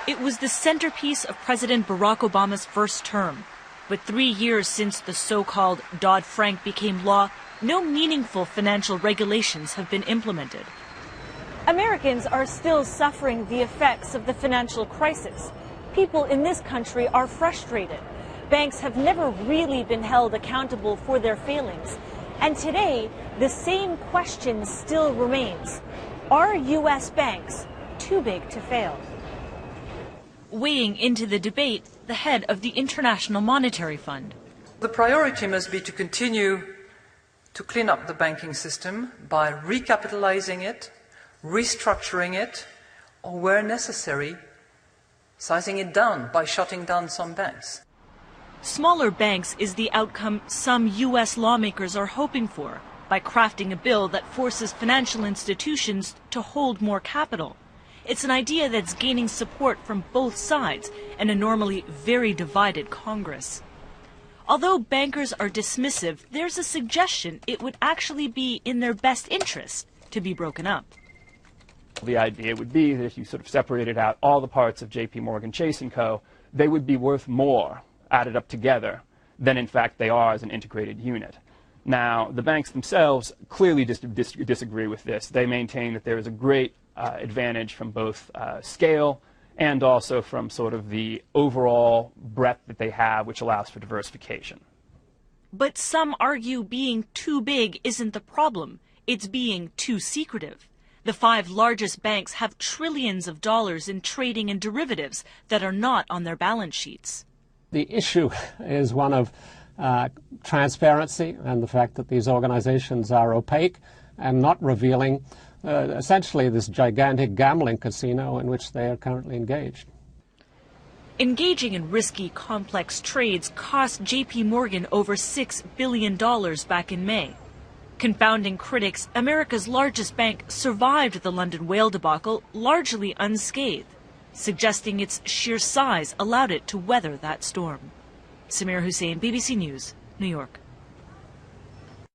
It was the centerpiece of President Barack Obama's first term. But 3 years since the so-called Dodd-Frank became law, no meaningful financial regulations have been implemented. Americans are still suffering the effects of the financial crisis. People in this country are frustrated. Banks have never really been held accountable for their failings. And today, the same question still remains. Are U.S. banks too big to fail? Weighing into the debate, the head of the International Monetary Fund. The priority must be to continue to clean up the banking system by recapitalizing it, restructuring it, or where necessary, sizing it down by shutting down some banks. Smaller banks is the outcome some U.S. lawmakers are hoping for by crafting a bill that forces financial institutions to hold more capital. It's an idea that's gaining support from both sides and a normally very divided Congress. Although bankers are dismissive, there's a suggestion it would actually be in their best interest to be broken up. The idea would be that if you sort of separated out all the parts of J.P. Morgan Chase & Co., they would be worth more added up together than in fact they are as an integrated unit. Now, the banks themselves clearly disagree with this. They maintain that there is a great advantage from both scale and also from sort of the overall breadth that they have, which allows for diversification. But some argue being too big isn't the problem. It's being too secretive. The 5 largest banks have trillions of dollars in trading and derivatives that are not on their balance sheets. The issue is one of transparency and the fact that these organizations are opaque and not revealing essentially this gigantic gambling casino in which they are currently engaged. Engaging in risky, complex trades cost J.P. Morgan over $6 billion back in May. Confounding critics, America's largest bank survived the London whale debacle largely unscathed, suggesting its sheer size allowed it to weather that storm. Samir Hussain, BBC News, New York.